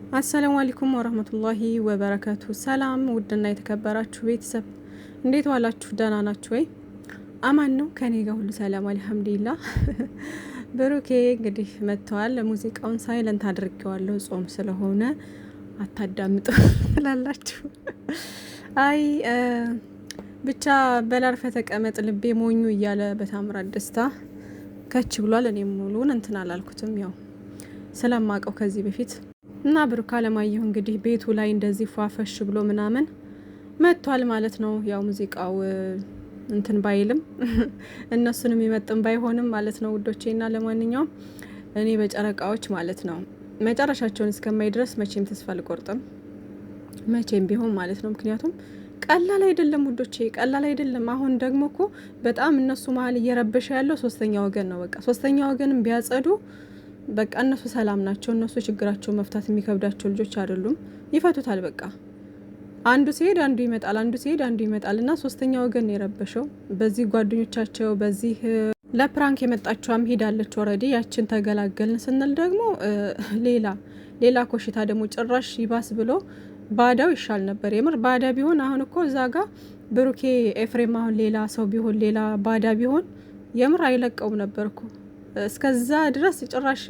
አሰላሙ አለይኩም ወራህመቱላሂ ወበረካቱ። ሰላም ውድና የተከበራችሁ ቤተሰብ እንዴት ዋላችሁ? ደህና ናችሁ ወይ? አማን ነው ከኔ ጋር ሁሉ ሰላም አልሐምዱሊላህ። ብሩኬ እንግዲህ መጥተዋል። ሙዚቃውን ሳይለንት አድርጌዋለሁ ጾም ስለሆነ አታዳምጡ ትላላችሁ። አይ ብቻ በላርፈ ተቀመጥ ልቤ ሞኙ እያለ በታምራት ደስታ ከች ብሏል። እኔም ሙሉን እንትን አላልኩትም ያው ስለማቀው ከዚህ በፊት እና ብሩክ አለማየሁ እንግዲህ ቤቱ ላይ እንደዚህ ፏፈሽ ብሎ ምናምን መጥቷል ማለት ነው። ያው ሙዚቃው እንትን ባይልም እነሱንም ይመጥን ባይሆንም ማለት ነው ውዶቼና ለማንኛውም እኔ በጨረቃዎች ማለት ነው መጨረሻቸውን እስከማይ ድረስ መቼም ተስፋ አልቆርጥም መቼም ቢሆን ማለት ነው። ምክንያቱም ቀላል አይደለም ውዶቼ፣ ቀላል አይደለም። አሁን ደግሞ እኮ በጣም እነሱ መሀል እየረበሸ ያለው ሶስተኛ ወገን ነው። በቃ ሶስተኛ ወገንም ቢያጸዱ በቃ እነሱ ሰላም ናቸው። እነሱ ችግራቸው መፍታት የሚከብዳቸው ልጆች አይደሉም። ይፈቱታል። በቃ አንዱ ሲሄድ አንዱ ይመጣል፣ አንዱ ሲሄድ አንዱ ይመጣል እና ሶስተኛ ወገን ነው የረበሸው። በዚህ ጓደኞቻቸው በዚህ ለፕራንክ የመጣችውም ሄዳለች ኦልሬዲ። ያችን ተገላገልን ስንል ደግሞ ሌላ ኮሽታ ደግሞ ጭራሽ ይባስ ብሎ ባዳው ይሻል ነበር። የምር ባዳ ቢሆን አሁን እኮ እዛ ጋ ብሩኬ ኤፍሬም አሁን ሌላ ሰው ቢሆን ሌላ ባዳ ቢሆን የምር አይለቀውም ነበር እኮ እስከዛ ድረስ ጭራሽ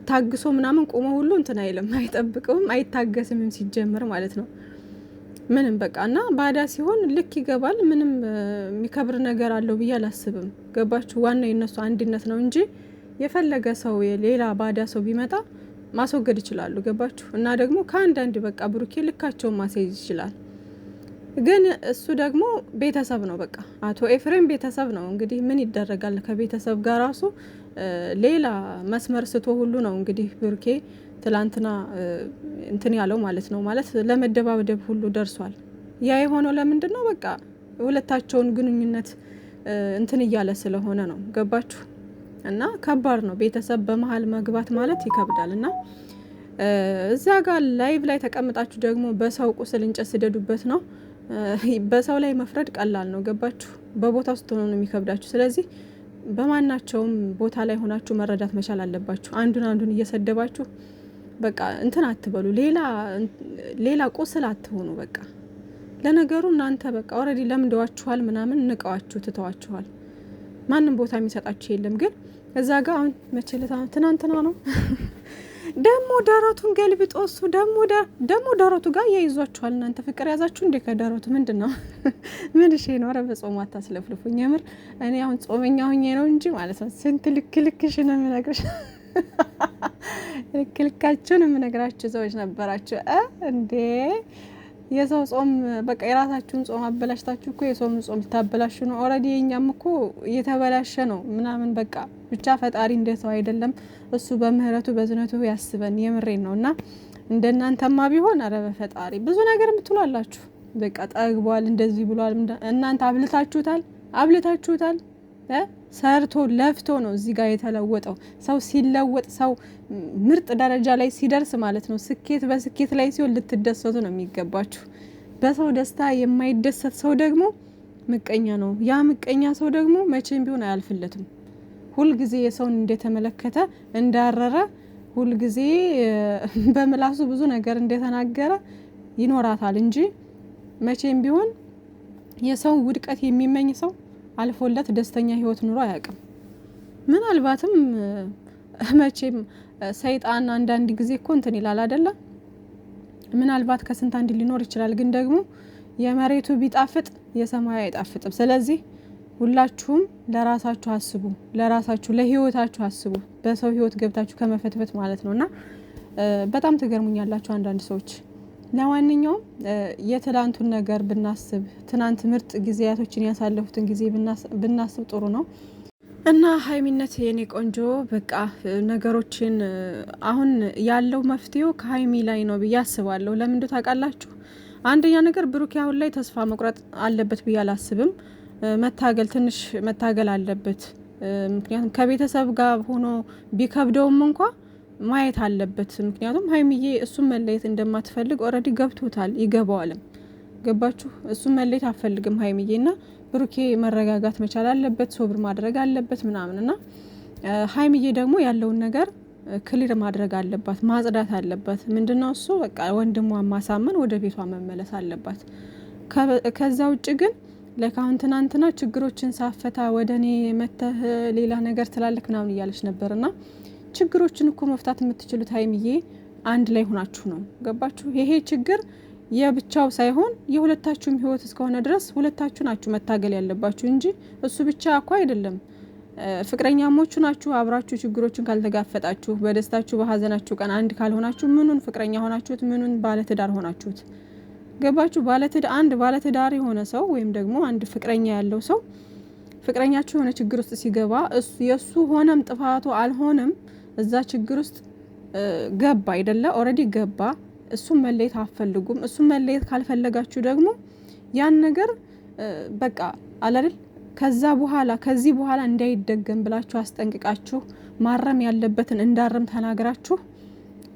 ታግሶ ምናምን ቆሞ ሁሉ እንትን አይልም፣ አይጠብቅም፣ አይታገስምም ሲጀምር ማለት ነው። ምንም በቃ እና ባዳ ሲሆን ልክ ይገባል። ምንም የሚከብር ነገር አለው ብዬ አላስብም። ገባችሁ? ዋናው የነሱ አንድነት ነው እንጂ የፈለገ ሰው ሌላ ባዳ ሰው ቢመጣ ማስወገድ ይችላሉ። ገባችሁ? እና ደግሞ ከአንዳንድ በቃ ብሩኬ ልካቸውን ማስያዝ ይችላል። ግን እሱ ደግሞ ቤተሰብ ነው። በቃ አቶ ኤፍሬም ቤተሰብ ነው። እንግዲህ ምን ይደረጋል? ከቤተሰብ ጋር ራሱ ሌላ መስመር ስቶ ሁሉ ነው እንግዲህ ብሩኬ ትላንትና እንትን ያለው ማለት ነው። ማለት ለመደባደብ ሁሉ ደርሷል። ያ የሆነው ለምንድን ነው? በቃ ሁለታቸውን ግንኙነት እንትን እያለ ስለሆነ ነው። ገባችሁ? እና ከባድ ነው። ቤተሰብ በመሀል መግባት ማለት ይከብዳል። እና እዛ ጋር ላይቭ ላይ ተቀምጣችሁ ደግሞ በሰው ቁስል እንጨት ስደዱበት ነው። በሰው ላይ መፍረድ ቀላል ነው። ገባችሁ? በቦታው ስትሆኑ ነው የሚከብዳችሁ። ስለዚህ በማናቸውም ቦታ ላይ ሆናችሁ መረዳት መቻል አለባችሁ። አንዱን እየሰደባችሁ በቃ እንትን አትበሉ። ሌላ ቁስል አትሆኑ። በቃ ለነገሩ እናንተ በቃ ኦልሬዲ ለምደዋችኋል፣ ምናምን ንቀዋችሁ ትተዋችኋል። ማንም ቦታ የሚሰጣችሁ የለም። ግን እዛ ጋር አሁን መቸለታ ትናንትና ነው ደግሞ ደረቱን ገልብጦ እሱ ደግሞ ደረቱ ጋር ያይዟችኋል። እናንተ ፍቅር ያዛችሁ እንዴ? ከደረቱ ምንድን ነው? ምን እሺ ነው? ኧረ በጾም አታስለፍልፉኝ። የምር እኔ አሁን ጾመኛ ሆኜ ነው እንጂ ማለት ነው ስንት ልክልክሽ ነው የምነግርሽ። ልክልካችሁን የምነግራችሁ ሰዎች ነበራችሁ እንዴ? የሰው ጾም በቃ የራሳችሁን ጾም አበላሽታችሁ እኮ የሰውን ጾም ልታበላሹ ነው። ኦልሬዲ የኛም እኮ እየተበላሸ ነው ምናምን። በቃ ብቻ ፈጣሪ እንደ ሰው አይደለም። እሱ በምህረቱ በዝነቱ ያስበን። የምሬን ነው። እና እንደናንተማ ቢሆን አረ በፈጣሪ ብዙ ነገር የምትሏላችሁ። በቃ ጠግቧል፣ እንደዚህ ብሏል። እናንተ አብልታችሁታል። ሰርቶ ለፍቶ ነው እዚህ ጋር የተለወጠው። ሰው ሲለወጥ፣ ሰው ምርጥ ደረጃ ላይ ሲደርስ ማለት ነው፣ ስኬት በስኬት ላይ ሲሆን ልትደሰቱ ነው የሚገባችሁ። በሰው ደስታ የማይደሰት ሰው ደግሞ ምቀኛ ነው። ያ ምቀኛ ሰው ደግሞ መቼም ቢሆን አያልፍለትም። ሁልጊዜ የሰውን እንደተመለከተ እንዳረረ፣ ሁልጊዜ በምላሱ ብዙ ነገር እንደተናገረ ይኖራታል እንጂ መቼም ቢሆን የሰው ውድቀት የሚመኝ ሰው አልፎለት ደስተኛ ህይወት ኑሮ አያውቅም። ምናልባትም መቼም ሰይጣን አንዳንድ ጊዜ እኮ እንትን ይላል አይደለ? ምናልባት ከስንት አንድ ሊኖር ይችላል። ግን ደግሞ የመሬቱ ቢጣፍጥ የሰማዩ አይጣፍጥም። ስለዚህ ሁላችሁም ለራሳችሁ አስቡ፣ ለራሳችሁ ለህይወታችሁ አስቡ። በሰው ህይወት ገብታችሁ ከመፈትፈት ማለት ነውና በጣም ትገርሙኛላችሁ አንዳንድ ሰዎች። ለማንኛውም የትላንቱን ነገር ብናስብ፣ ትናንት ምርጥ ጊዜያቶችን ያሳለፉትን ጊዜ ብናስብ ጥሩ ነው። እና ሀይሚነት የኔ ቆንጆ በቃ ነገሮችን አሁን ያለው መፍትሄው ከሀይሚ ላይ ነው ብዬ አስባለሁ። ለምን እንደው ታውቃላችሁ? አንደኛ ነገር ብሩክ አሁን ላይ ተስፋ መቁረጥ አለበት ብዬ አላስብም። ትንሽ መታገል አለበት። ምክንያቱም ከቤተሰብ ጋር ሆኖ ቢከብደውም እንኳ ማየት አለበት። ምክንያቱም ሀይሚዬ እሱን መለየት እንደማትፈልግ ኦልሬዲ ገብቶታል፣ ይገባዋልም። ገባችሁ? እሱን መለየት አትፈልግም ሀይሚዬ። እና ብሩኬ መረጋጋት መቻል አለበት፣ ሶብር ማድረግ አለበት ምናምን። እና ሀይሚዬ ደግሞ ያለውን ነገር ክሊር ማድረግ አለባት፣ ማጽዳት አለባት። ምንድነው እሱ በቃ ወንድሟን ማሳመን፣ ወደ ቤቷ መመለስ አለባት። ከዛ ውጭ ግን ለካሁን ትናንትና ችግሮችን ሳፈታ ወደ እኔ መተህ ሌላ ነገር ትላለክ ምናምን እያለች ነበርና ችግሮችን እኮ መፍታት የምትችሉት ሀይሚዬ አንድ ላይ ሆናችሁ ነው። ገባችሁ? ይሄ ችግር የብቻው ሳይሆን የሁለታችሁም ህይወት እስከሆነ ድረስ ሁለታችሁ ናችሁ መታገል ያለባችሁ እንጂ እሱ ብቻ እኮ አይደለም። ፍቅረኛሞቹ ናችሁ። አብራችሁ ችግሮችን ካልተጋፈጣችሁ፣ በደስታችሁ በሀዘናችሁ ቀን አንድ ካልሆናችሁ ምኑን ፍቅረኛ ሆናችሁት? ምኑን ባለትዳር ሆናችሁት? ገባችሁ? አንድ ባለትዳር የሆነ ሰው ወይም ደግሞ አንድ ፍቅረኛ ያለው ሰው ፍቅረኛችሁ የሆነ ችግር ውስጥ ሲገባ የሱ ሆነም ጥፋቱ አልሆነም እዛ ችግር ውስጥ ገባ አይደለ? ኦልሬዲ ገባ። እሱም መለየት አትፈልጉም። እሱም መለየት ካልፈለጋችሁ ደግሞ ያን ነገር በቃ አላደል ከዚህ በኋላ እንዳይደገም ብላችሁ አስጠንቅቃችሁ ማረም ያለበትን እንዳረም ተናግራችሁ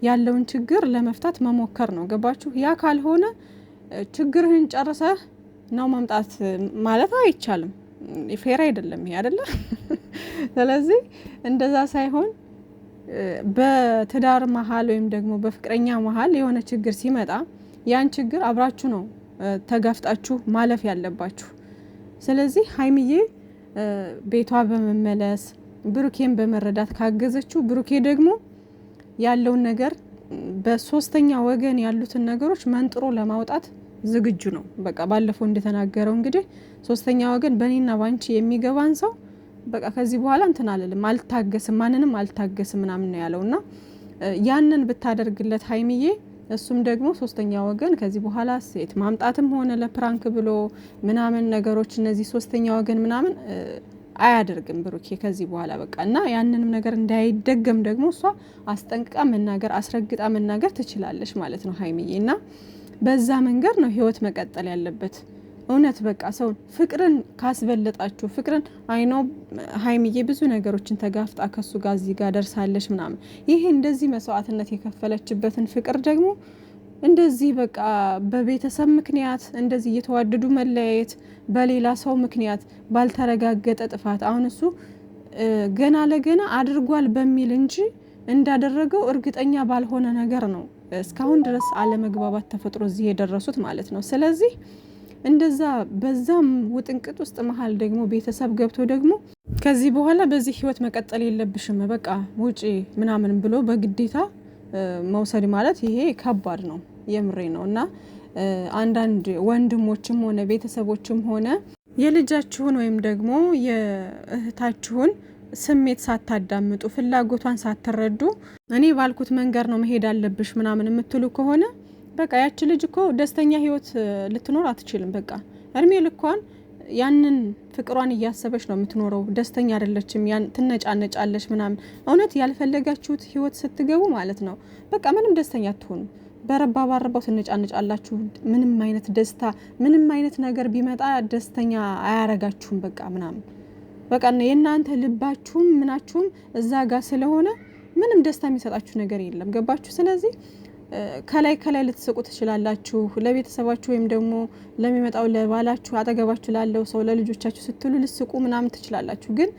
ያለውን ችግር ለመፍታት መሞከር ነው። ገባችሁ? ያ ካልሆነ ችግርህን ጨርሰህ ነው መምጣት ማለት አይቻልም። ፌር አይደለም ይሄ አይደለ? ስለዚህ እንደዛ ሳይሆን በትዳር መሀል ወይም ደግሞ በፍቅረኛ መሀል የሆነ ችግር ሲመጣ ያን ችግር አብራችሁ ነው ተጋፍጣችሁ ማለፍ ያለባችሁ። ስለዚህ ሀይሚዬ ቤቷ በመመለስ ብሩኬን በመረዳት ካገዘችው ብሩኬ ደግሞ ያለውን ነገር በሶስተኛ ወገን ያሉትን ነገሮች መንጥሮ ለማውጣት ዝግጁ ነው። በቃ ባለፈው እንደተናገረው እንግዲህ ሶስተኛ ወገን በእኔና ባንቺ የሚገባን ሰው በቃ ከዚህ በኋላ እንትን አልልም፣ አልታገስም፣ ማንንም አልታገስም ምናምን ነው ያለውና ያንን ብታደርግለት ሀይሚዬ እሱም ደግሞ ሶስተኛ ወገን ከዚህ በኋላ ሴት ማምጣትም ሆነ ለፕራንክ ብሎ ምናምን ነገሮች እነዚህ ሶስተኛ ወገን ምናምን አያደርግም ብሩኬ ከዚህ በኋላ በቃ። እና ያንንም ነገር እንዳይደገም ደግሞ እሷ አስጠንቅቃ መናገር አስረግጣ መናገር ትችላለች ማለት ነው ሀይሚዬ። እና በዛ መንገድ ነው ህይወት መቀጠል ያለበት። እውነት በቃ ሰውን ፍቅርን ካስበለጣችሁ ፍቅርን አይኖ ሀይሚዬ ብዙ ነገሮችን ተጋፍጣ ከሱ ጋር እዚህ ጋር ደርሳለች ምናምን። ይሄ እንደዚህ መስዋዕትነት የከፈለችበትን ፍቅር ደግሞ እንደዚህ በቃ በቤተሰብ ምክንያት እንደዚህ እየተዋደዱ መለያየት፣ በሌላ ሰው ምክንያት ባልተረጋገጠ ጥፋት አሁን እሱ ገና ለገና አድርጓል በሚል እንጂ እንዳደረገው እርግጠኛ ባልሆነ ነገር ነው እስካሁን ድረስ አለመግባባት ተፈጥሮ እዚህ የደረሱት ማለት ነው። ስለዚህ እንደዛ በዛም ውጥንቅጥ ውስጥ መሀል ደግሞ ቤተሰብ ገብቶ ደግሞ ከዚህ በኋላ በዚህ ህይወት መቀጠል የለብሽም በቃ ውጪ ምናምን ብሎ በግዴታ መውሰድ ማለት ይሄ ከባድ ነው፣ የምሬ ነው። እና አንዳንድ ወንድሞችም ሆነ ቤተሰቦችም ሆነ የልጃችሁን ወይም ደግሞ የእህታችሁን ስሜት ሳታዳምጡ ፍላጎቷን ሳትረዱ እኔ ባልኩት መንገድ ነው መሄድ አለብሽ ምናምን የምትሉ ከሆነ በቃ ያቺ ልጅ እኮ ደስተኛ ህይወት ልትኖር አትችልም። በቃ እድሜ ልኳን ያንን ፍቅሯን እያሰበች ነው የምትኖረው። ደስተኛ አይደለችም። ያን ትነጫነጫለች ምናምን። እውነት ያልፈለጋችሁት ህይወት ስትገቡ ማለት ነው በቃ ምንም ደስተኛ አትሆኑ። በረባ ባረባው ትነጫነጫላችሁ። ምንም አይነት ደስታ ምንም አይነት ነገር ቢመጣ ደስተኛ አያረጋችሁም። በቃ ምናምን በቃ የእናንተ ልባችሁም ምናችሁም እዛ ጋር ስለሆነ ምንም ደስታ የሚሰጣችሁ ነገር የለም። ገባችሁ? ስለዚህ ከላይ ልትስቁ ትችላላችሁ። ለቤተሰባችሁ ወይም ደግሞ ለሚመጣው ለባላችሁ አጠገባችሁ ላለው ሰው ለልጆቻችሁ ስትሉ ልትስቁ ምናምን ትችላላችሁ። ግን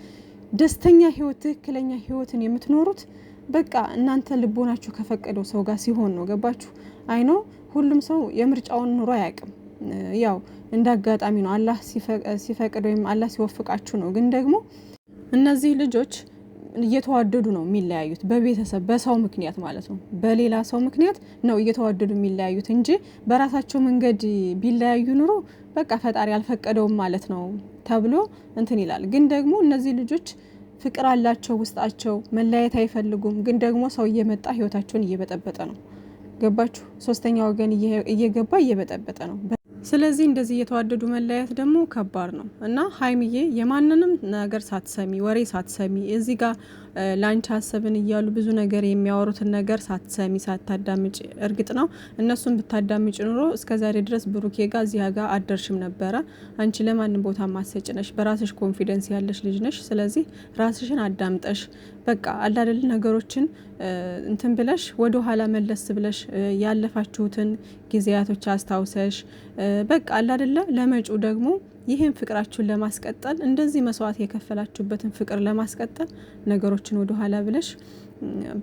ደስተኛ ህይወት ትክክለኛ ህይወትን የምትኖሩት በቃ እናንተ ልቦናችሁ ከፈቀደው ሰው ጋር ሲሆን ነው። ገባችሁ? አይኖ ሁሉም ሰው የምርጫውን ኑሮ አያውቅም። ያው እንዳጋጣሚ ነው አላህ ሲፈቅድ ወይም አላህ ሲወፍቃችሁ ነው። ግን ደግሞ እነዚህ ልጆች እየተዋደዱ ነው የሚለያዩት በቤተሰብ በሰው ምክንያት ማለት ነው። በሌላ ሰው ምክንያት ነው እየተዋደዱ የሚለያዩት እንጂ በራሳቸው መንገድ ቢለያዩ ኑሮ በቃ ፈጣሪ አልፈቀደውም ማለት ነው ተብሎ እንትን ይላል። ግን ደግሞ እነዚህ ልጆች ፍቅር አላቸው ውስጣቸው፣ መለያየት አይፈልጉም። ግን ደግሞ ሰው እየመጣ ህይወታቸውን እየበጠበጠ ነው። ገባችሁ? ሶስተኛ ወገን እየገባ እየበጠበጠ ነው። ስለዚህ እንደዚህ እየተዋደዱ መለያየት ደግሞ ከባድ ነው እና ሀይሚዬ የማንንም ነገር ሳትሰሚ ወሬ ሳትሰሚ እዚህ ጋር ላንቺ አሰብን እያሉ ብዙ ነገር የሚያወሩትን ነገር ሳትሰሚ ሳታዳምጭ፣ እርግጥ ነው እነሱን ብታዳምጭ ኑሮ እስከዛሬ ድረስ ብሩኬ ጋር እዚህ ጋር አደርሽም ነበረ። አንቺ ለማንም ቦታ ማሰጭ ነሽ፣ በራስሽ ኮንፊደንስ ያለሽ ልጅ ነሽ። ስለዚህ ራስሽን አዳምጠሽ በቃ አላደል ነገሮችን እንትን ብለሽ ወደ ኋላ መለስ ብለሽ ያለፋችሁትን ጊዜያቶች አስታውሰሽ በቃ አላደለ ለመጪው ደግሞ ይህን ፍቅራችሁን ለማስቀጠል እንደዚህ መስዋዕት የከፈላችሁበትን ፍቅር ለማስቀጠል ነገሮችን ወደ ኋላ ብለሽ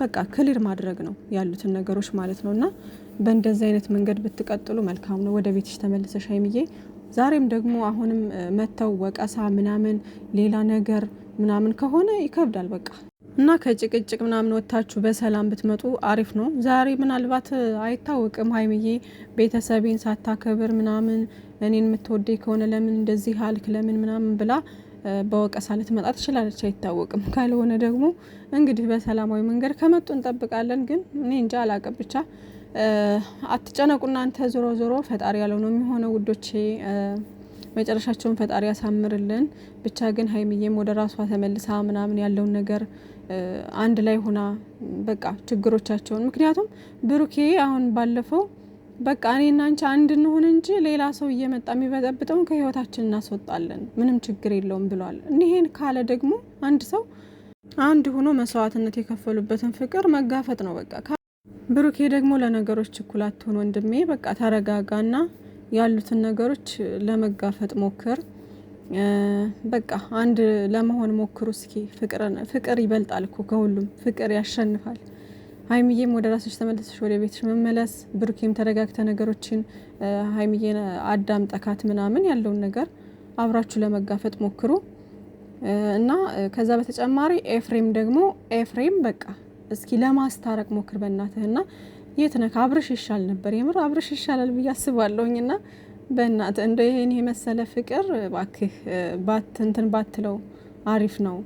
በቃ ክሊር ማድረግ ነው ያሉትን ነገሮች ማለት ነው። እና በእንደዚህ አይነት መንገድ ብትቀጥሉ መልካም ነው። ወደ ቤትሽ ተመልሰሽ ሀይሚዬ። ዛሬም ደግሞ አሁንም መተው ወቀሳ ምናምን ሌላ ነገር ምናምን ከሆነ ይከብዳል በቃ እና ከጭቅጭቅ ምናምን ወጥታችሁ በሰላም ብትመጡ አሪፍ ነው። ዛሬ ምናልባት አይታወቅም ሀይሚዬ ቤተሰቤን ሳታከብር ምናምን እኔን የምትወደኝ ከሆነ ለምን እንደዚህ አልክ ለምን ምናምን ብላ በወቀሳ ልትመጣ ትችላለች፣ አይታወቅም። ካልሆነ ደግሞ እንግዲህ በሰላማዊ መንገድ ከመጡ እንጠብቃለን። ግን እኔ እንጃ አላቅም። ብቻ አትጨነቁ እናንተ። ዞሮ ዞሮ ፈጣሪ ያለው ነው የሚሆነው ውዶቼ። መጨረሻቸውን ፈጣሪ ያሳምርልን። ብቻ ግን ሀይሚዬም ወደ ራሷ ተመልሳ ምናምን ያለውን ነገር አንድ ላይ ሆና በቃ ችግሮቻቸውን ምክንያቱም ብሩኬ አሁን ባለፈው በቃ እኔና አንቺ አንድ እንሆን እንጂ ሌላ ሰው እየመጣ የሚበጠብጠውን ከህይወታችን እናስወጣለን፣ ምንም ችግር የለውም ብሏል። ይሄን ካለ ደግሞ አንድ ሰው አንድ ሆኖ መስዋዕትነት የከፈሉበትን ፍቅር መጋፈጥ ነው በቃ። ብሩኬ ደግሞ ለነገሮች ችኩል አትሆን ወንድሜ፣ በቃ ተረጋጋና ያሉትን ነገሮች ለመጋፈጥ ሞክር። በቃ አንድ ለመሆን ሞክሩ እስኪ። ፍቅር ይበልጣል እኮ ከሁሉም፣ ፍቅር ያሸንፋል። ሀይሚዬም ወደ ራስሽ ተመለስሽ ወደ ቤትሽ መመለስ፣ ብሩኬም ተረጋግተ ነገሮችን ሀይሚዬን አዳምጠካት ምናምን ያለውን ነገር አብራችሁ ለመጋፈጥ ሞክሩ እና ከዛ በተጨማሪ ኤፍሬም በቃ እስኪ ለማስታረቅ ሞክር በእናትህና የት ነህ? አብርሽ ይሻል ነበር የምር አብርሽ ይሻላል ብዬ አስባለሁኝና በእናትህ እንደ ይሄን የመሰለ ፍቅር ባክህ እንትን ባትለው አሪፍ ነው።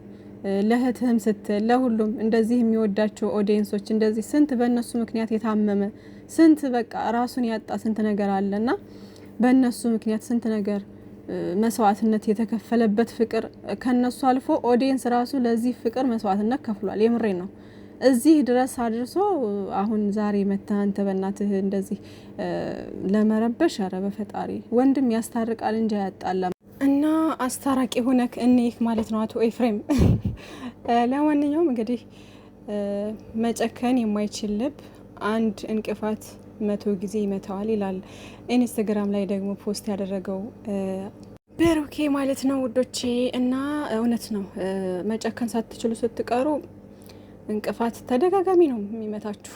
ለእህትህም ስትል ለሁሉም እንደዚህ የሚወዳቸው ኦዲየንሶች እንደዚህ ስንት በእነሱ ምክንያት የታመመ ስንት በቃ ራሱን ያጣ ስንት ነገር አለና በእነሱ ምክንያት ስንት ነገር መስዋዕትነት የተከፈለበት ፍቅር ከነሱ አልፎ ኦዲየንስ ራሱ ለዚህ ፍቅር መስዋዕትነት ከፍሏል። የምሬ ነው። እዚህ ድረስ አድርሶ አሁን ዛሬ መተህ አንተ በእናትህ እንደዚህ ለመረበሽ፣ ኧረ በፈጣሪ ወንድም ያስታርቃል እንጂ አያጣላም። እና አስታራቂ ሆነክ እንይክ ማለት ነው አቶ ኤፍሬም። ለማንኛውም እንግዲህ መጨከን የማይችል ልብ አንድ እንቅፋት 100 ጊዜ ይመታዋል ይላል ኢንስታግራም ላይ ደግሞ ፖስት ያደረገው ብሩኬ ማለት ነው ውዶቼ። እና እውነት ነው መጨከን ሳትችሉ ስትቀሩ እንቅፋት ተደጋጋሚ ነው የሚመታችሁ።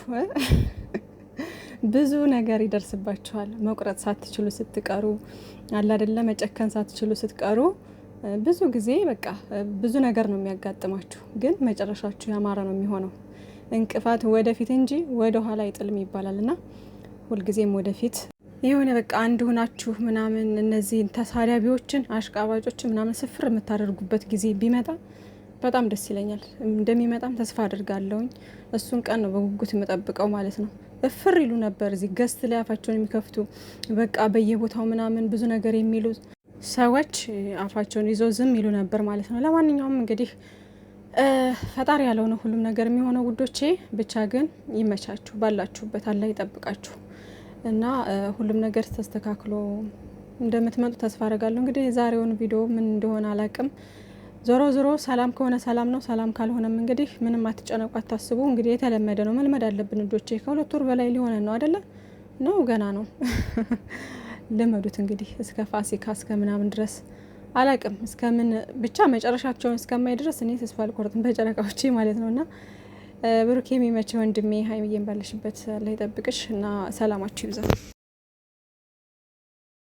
ብዙ ነገር ይደርስባችኋል። መቁረጥ ሳትችሉ ስትቀሩ አለ አይደለ፣ መጨከን ሳትችሉ ስትቀሩ ብዙ ጊዜ በቃ ብዙ ነገር ነው የሚያጋጥማችሁ። ግን መጨረሻችሁ ያማረ ነው የሚሆነው። እንቅፋት ወደፊት እንጂ ወደ ኋላ አይጥልም ይባላል እና ሁልጊዜም ወደፊት የሆነ በቃ አንድ ሆናችሁ ምናምን እነዚህን ተሳዳቢዎችን አሽቃባጮችን ምናምን ስፍር የምታደርጉበት ጊዜ ቢመጣ በጣም ደስ ይለኛል። እንደሚመጣም ተስፋ አድርጋለሁኝ። እሱን ቀን ነው በጉጉት የምጠብቀው ማለት ነው። እፍር ይሉ ነበር እዚህ ገስት ላይ አፋቸውን የሚከፍቱ በቃ በየቦታው ምናምን ብዙ ነገር የሚሉ ሰዎች አፋቸውን ይዘው ዝም ይሉ ነበር ማለት ነው። ለማንኛውም እንግዲህ ፈጣሪ ያለው ነው ሁሉም ነገር የሚሆነው ውዶቼ። ብቻ ግን ይመቻችሁ፣ ባላችሁበት አላህ ይጠብቃችሁ እና ሁሉም ነገር ተስተካክሎ እንደምትመጡ ተስፋ አደርጋለሁ። እንግዲህ የዛሬውን ቪዲዮ ምን እንደሆነ አላቅም። ዞሮ ዞሮ ሰላም ከሆነ ሰላም ነው፣ ሰላም ካልሆነም እንግዲህ ምንም አትጨነቁ፣ አታስቡ። እንግዲህ የተለመደ ነው፣ መልመድ አለብን ልጆቼ። ከ2 ወር በላይ ሊሆነ ነው አይደለ? ነው ገና ነው። ልመዱት እንግዲህ እስከ ፋሲካ እስከ ምናምን ድረስ አላቅም፣ እስከምን ብቻ መጨረሻቸውን እስከማይ ድረስ እኔ ተስፋ አልቆርጥም በጨረቃዎቼ ማለት ነውና ብሩኬ የሚመቸው ወንድሜ ሀይሚዬን ባለሽበት ላይ ጠብቅሽ እና ሰላማችሁ ይብዛ።